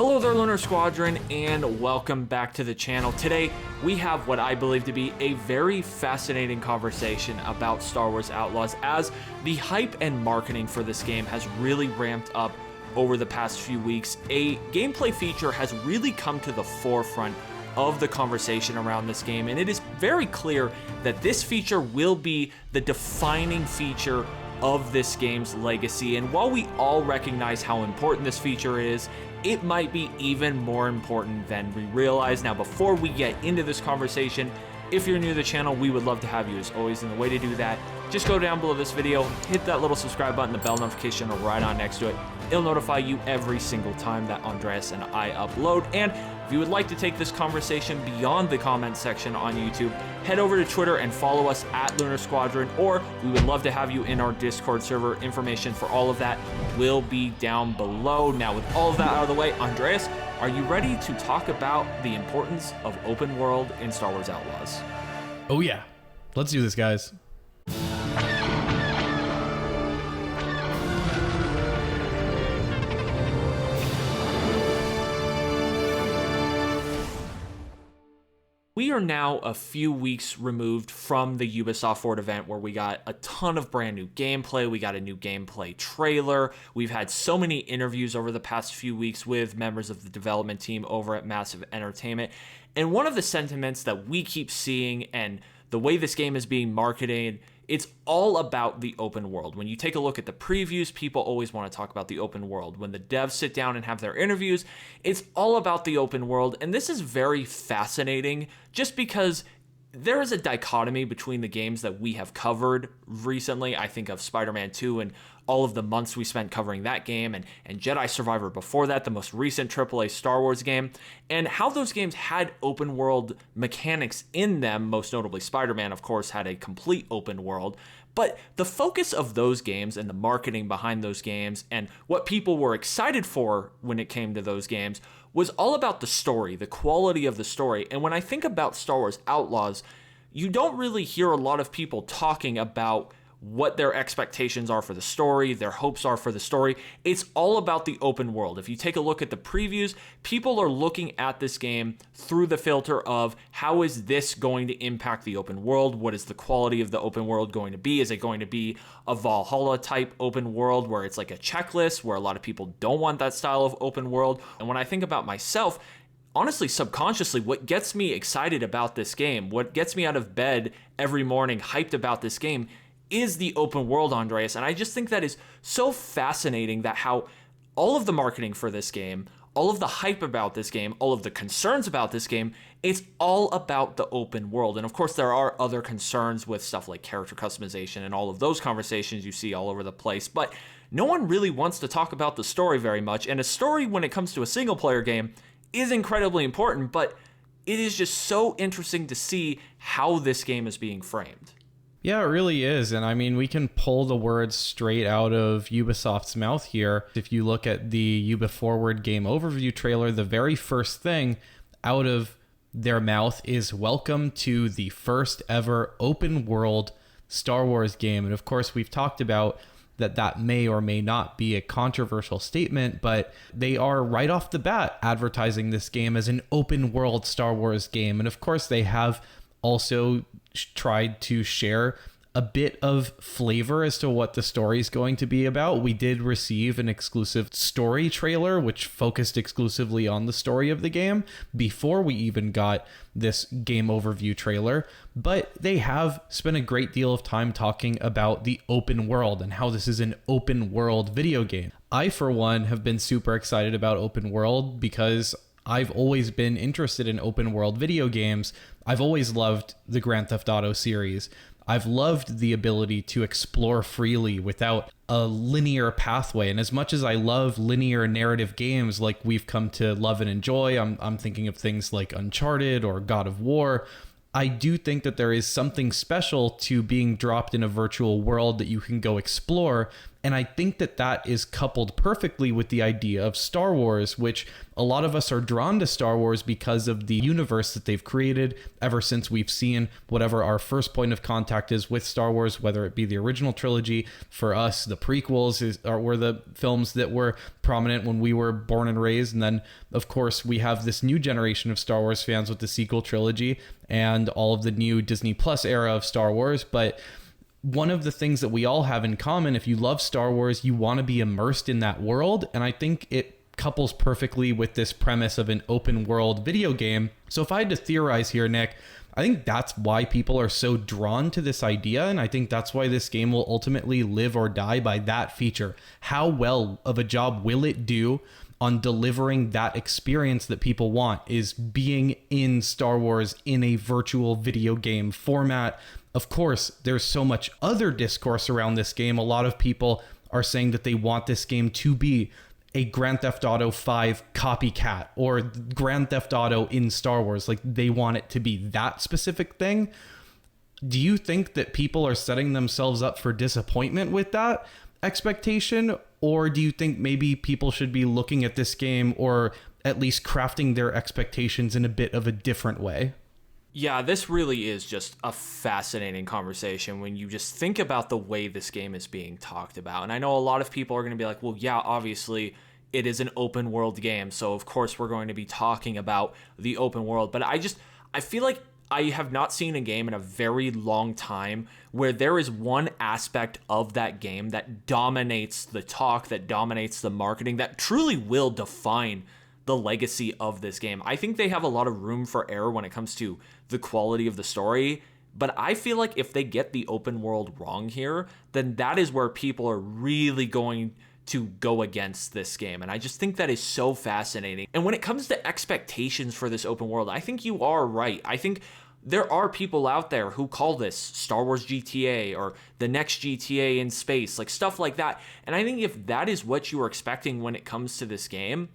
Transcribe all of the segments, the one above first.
Hello there, Lunar Squadron, and welcome back to the channel. Today, we have what I believe to be a very fascinating conversation about Star Wars Outlaws, as the hype and marketing for this game has really ramped up over the past few weeks. A gameplay feature has really come to the forefront of the conversation around this game, and it is very clear that this feature will be the defining feature of this game's legacy. And while we all recognize how important this feature is, it might be even more important than we realize. Now, before we get into this conversation, if you're new to the channel, we would love to have you as always. And the way to do that, just go down below this video, hit that little subscribe button, the bell notification right on next to it. It'll notify you every single time that Andreas and I upload. And if you would like to take this conversation beyond the comment section on YouTube, head over to Twitter and follow us at Lunar Squadron, or we would love to have you in our Discord server. Information for all of that will be down below. Now, with all of that out of the way, Andreas, are you ready to talk about the importance of open world in Star Wars Outlaws? Oh yeah, let's do this, guys. We are now a few weeks removed from the Ubisoft Forward event, where we got a ton of brand new gameplay. We got a new gameplay trailer. We've had so many interviews over the past few weeks with members of the development team over at Massive Entertainment. And one of the sentiments that we keep seeing, and the way this game is being marketed, it's all about the open world. When you take a look at the previews, people always want to talk about the open world. When the devs sit down and have their interviews, it's all about the open world. And this is very fascinating just because there is a dichotomy between the games that we have covered recently. I think of Spider-Man 2 and all of the months we spent covering that game, and Jedi Survivor before that, the most recent AAA Star Wars game, and how those games had open world mechanics in them. Most notably, Spider-Man, of course, had a complete open world. But the focus of those games and the marketing behind those games and what people were excited for when it came to those games was all about the story, the quality of the story. And when I think about Star Wars Outlaws, you don't really hear a lot of people talking about what their expectations are for the story, their hopes are for the story. It's all about the open world. If you take a look at the previews, people are looking at this game through the filter of how is this going to impact the open world? What is the quality of the open world going to be? Is it going to be a Valhalla type open world where it's like a checklist, where a lot of people don't want that style of open world? And when I think about myself, honestly, subconsciously, what gets me excited about this game, what gets me out of bed every morning hyped about this game, is the open world, Andreas. And I just think that is so fascinating, that how all of the marketing for this game, all of the hype about this game, all of the concerns about this game, it's all about the open world. And of course, there are other concerns with stuff like character customization and all of those conversations you see all over the place. But no one really wants to talk about the story very much. And a story, when it comes to a single player game, is incredibly important, but it is just so interesting to see how this game is being framed. Yeah, it really is. And I mean, we can pull the words straight out of Ubisoft's mouth here. If you look at the Ubi Forward game overview trailer, the very first thing out of their mouth is welcome to the first ever open world Star Wars game. And of course, we've talked about that may or may not be a controversial statement, but they are right off the bat advertising this game as an open world Star Wars game. And of course, they have also tried to share a bit of flavor as to what the story is going to be about. We did receive an exclusive story trailer, which focused exclusively on the story of the game before we even got this game overview trailer. But they have spent a great deal of time talking about the open world and how this is an open world video game. I, for one, have been super excited about open world because I've always been interested in open world video games. I've always loved the Grand Theft Auto series. I've loved the ability to explore freely without a linear pathway. And as much as I love linear narrative games like we've come to love and enjoy, I'm thinking of things like Uncharted or God of War, I do think that there is something special to being dropped in a virtual world that you can go explore And I think that that is coupled perfectly with the idea of Star Wars, which a lot of us are drawn to Star Wars because of the universe that they've created ever since we've seen whatever our first point of contact is with Star Wars, whether it be the original trilogy. For us, the prequels were the films that were prominent when we were born and raised. And then, of course, we have this new generation of Star Wars fans with the sequel trilogy and all of the new Disney Plus era of Star Wars. But one of the things that we all have in common, if you love Star Wars, you want to be immersed in that world. And I think it couples perfectly with this premise of an open world video game. So if I had to theorize here, Nick, I think that's why people are so drawn to this idea. And I think that's why this game will ultimately live or die by that feature. How well of a job will it do on delivering that experience that people want, is being in Star Wars in a virtual video game format. Of course, there's so much other discourse around this game. A lot of people are saying that they want this game to be a Grand Theft Auto 5 copycat or Grand Theft Auto in Star Wars. Like, they want it to be that specific thing. Do you think that people are setting themselves up for disappointment with that expectation? Or do you think maybe people should be looking at this game, or at least crafting their expectations in a bit of a different way? Yeah, this really is just a fascinating conversation when you just think about the way this game is being talked about. And I know a lot of people are going to be like, well, yeah, obviously it is an open world game, so of course we're going to be talking about the open world. But I feel like I have not seen a game in a very long time where there is one aspect of that game that dominates the talk, that dominates the marketing, that truly will define the legacy of this game. I think they have a lot of room for error when it comes to the quality of the story, but I feel like if they get the open world wrong here, then that is where people are really going to go against this game. And I just think that is so fascinating. And when it comes to expectations for this open world, I think you are right. I think there are people out there who call this Star Wars GTA or the next GTA in space, like stuff like that. And I think if that is what you are expecting when it comes to this game,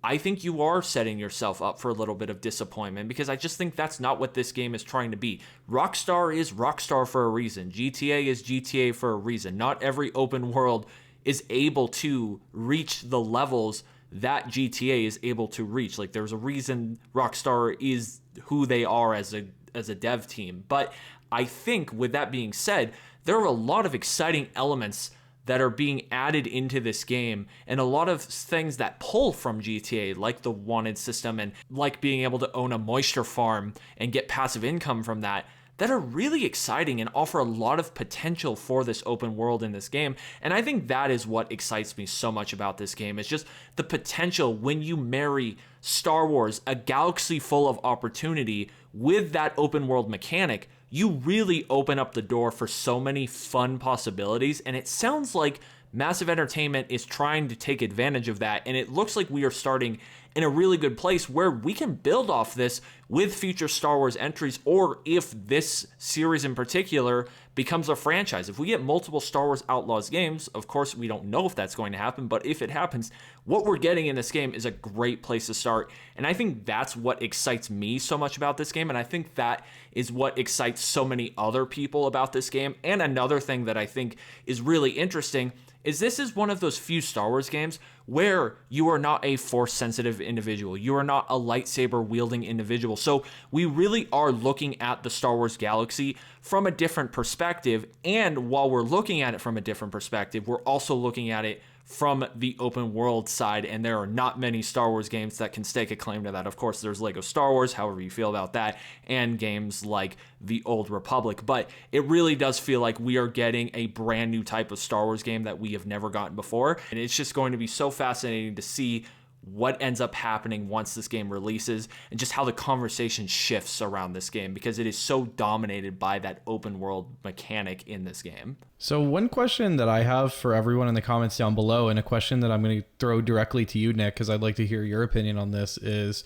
I think you are setting yourself up for a little bit of disappointment, because I just think that's not what this game is trying to be. Rockstar is Rockstar for a reason. GTA is GTA for a reason. Not every open world is able to reach the levels that GTA is able to reach. Like, there's a reason Rockstar is who they are as a dev team. But I think with that being said, there are a lot of exciting elements that are being added into this game, and a lot of things that pull from GTA, like the wanted system and like being able to own a moisture farm and get passive income from that are really exciting and offer a lot of potential for this open world in this game. And I think that is what excites me so much about this game. It's just the potential when you marry Star Wars, a galaxy full of opportunity, with that open world mechanic. You really open up the door for so many fun possibilities, and it sounds like Massive Entertainment is trying to take advantage of that, and it looks like we are starting in a really good place where we can build off this with future Star Wars entries, or if this series in particular becomes a franchise. If we get multiple Star Wars Outlaws games, of course we don't know if that's going to happen, but if it happens, what we're getting in this game is a great place to start. And I think that's what excites me so much about this game, and I think that is what excites so many other people about this game. And another thing that I think is really interesting is this is one of those few Star Wars games where you are not a force-sensitive individual. You are not a lightsaber-wielding individual. So we really are looking at the Star Wars galaxy from a different perspective. And while we're looking at it from a different perspective, we're also looking at it from the open world side, and there are not many Star Wars games that can stake a claim to that. Of course, there's Lego Star Wars, however you feel about that, and games like The Old Republic, but it really does feel like we are getting a brand new type of Star Wars game that we have never gotten before, and it's just going to be so fascinating to see what ends up happening once this game releases, and just how the conversation shifts around this game, because it is so dominated by that open world mechanic in this game. So one question that I have for everyone in the comments down below, and a question that I'm going to throw directly to you, Nick, because I'd like to hear your opinion on this, is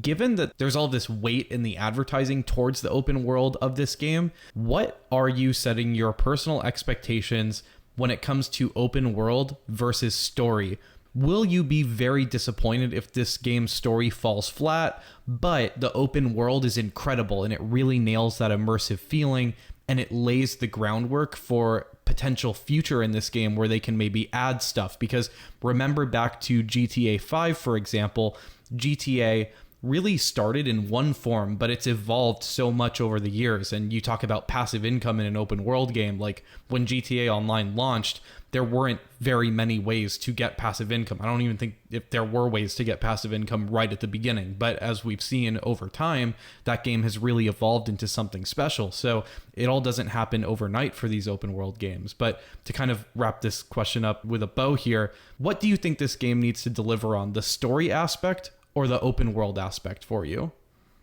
given that there's all this weight in the advertising towards the open world of this game, what are you setting your personal expectations when it comes to open world versus story? Will you be very disappointed if this game's story falls flat, but the open world is incredible and it really nails that immersive feeling and it lays the groundwork for potential future in this game where they can maybe add stuff. Because remember back to GTA 5, for example, GTA really started in one form, but it's evolved so much over the years. And you talk about passive income in an open world game, like when GTA Online launched, there weren't very many ways to get passive income. I don't even think if there were ways to get passive income right at the beginning. But as we've seen over time, that game has really evolved into something special. So it all doesn't happen overnight for these open world games. But to kind of wrap this question up with a bow here, what do you think this game needs to deliver on, the story aspect or the open world aspect for you?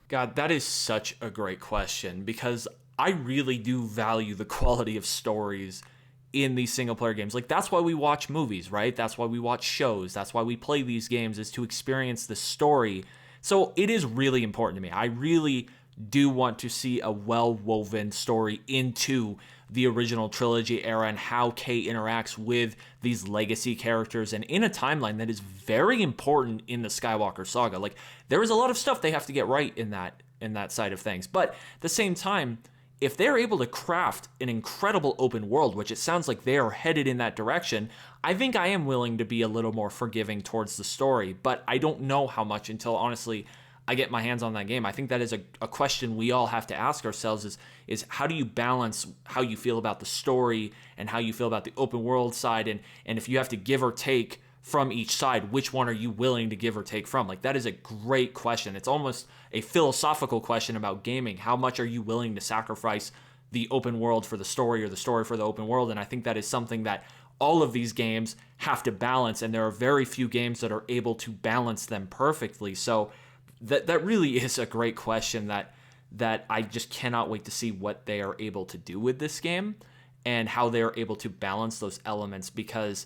God, that is such a great question, because I really do value the quality of stories in these single player games. Like, that's why we watch movies, right? That's why we watch shows. That's why we play these games, is to experience the story. So it is really important to me. I really do want to see a well-woven story into the original trilogy era and how Kate interacts with these legacy characters, and in a timeline that is very important in the Skywalker saga. Like, there is a lot of stuff they have to get right in that side of things. But at the same time, if they're able to craft an incredible open world, which it sounds like they are headed in that direction, I think I am willing to be a little more forgiving towards the story. But I don't know how much until, honestly, I get my hands on that game. I think that is a question we all have to ask ourselves, is how do you balance how you feel about the story and how you feel about the open world side, and if you have to give or take from each side, which one are you willing to give or take from? Like, that is a great question. It's almost a philosophical question about gaming. How much are you willing to sacrifice the open world for the story, or the story for the open world? And I think that is something that all of these games have to balance, and there are very few games that are able to balance them perfectly. So that really is a great question that I just cannot wait to see what they are able to do with this game and how they are able to balance those elements, because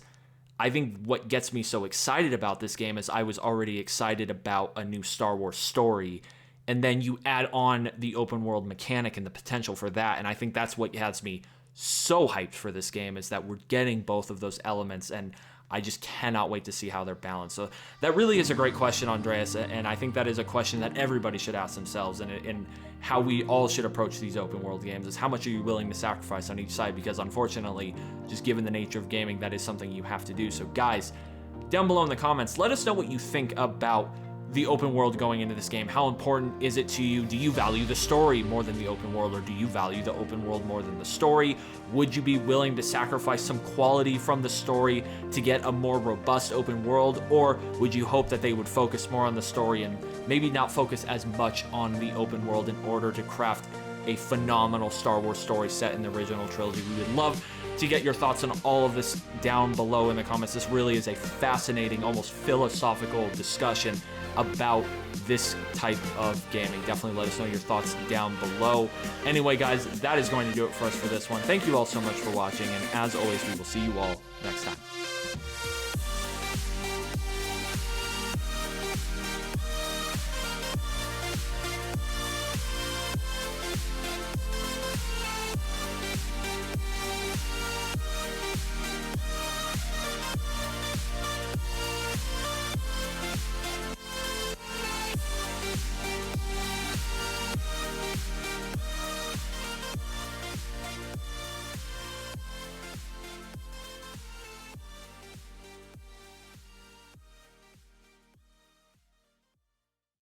I think what gets me so excited about this game is I was already excited about a new Star Wars story, and then you add on the open world mechanic and the potential for that, and I think that's what has me so hyped for this game, is that we're getting both of those elements, and I just cannot wait to see how they're balanced. So that really is a great question, Andreas, and I think that is a question that everybody should ask themselves, and how we all should approach these open world games, is how much are you willing to sacrifice on each side? Because unfortunately, just given the nature of gaming, that is something you have to do. So guys, down below in the comments, let us know what you think about the open world going into this game. How important is it to you? Do you value the story more than the open world, or do you value the open world more than the story? Would you be willing to sacrifice some quality from the story to get a more robust open world, or would you hope that they would focus more on the story and maybe not focus as much on the open world in order to craft a phenomenal Star Wars story set in the original trilogy? We would love to get your thoughts on all of this down below in the comments. This really is a fascinating, almost philosophical discussion about this type of gaming. Definitely let us know your thoughts down below. Anyway, guys, that is going to do it for us for this one. Thank you all so much for watching, and as always, we will see you all next time.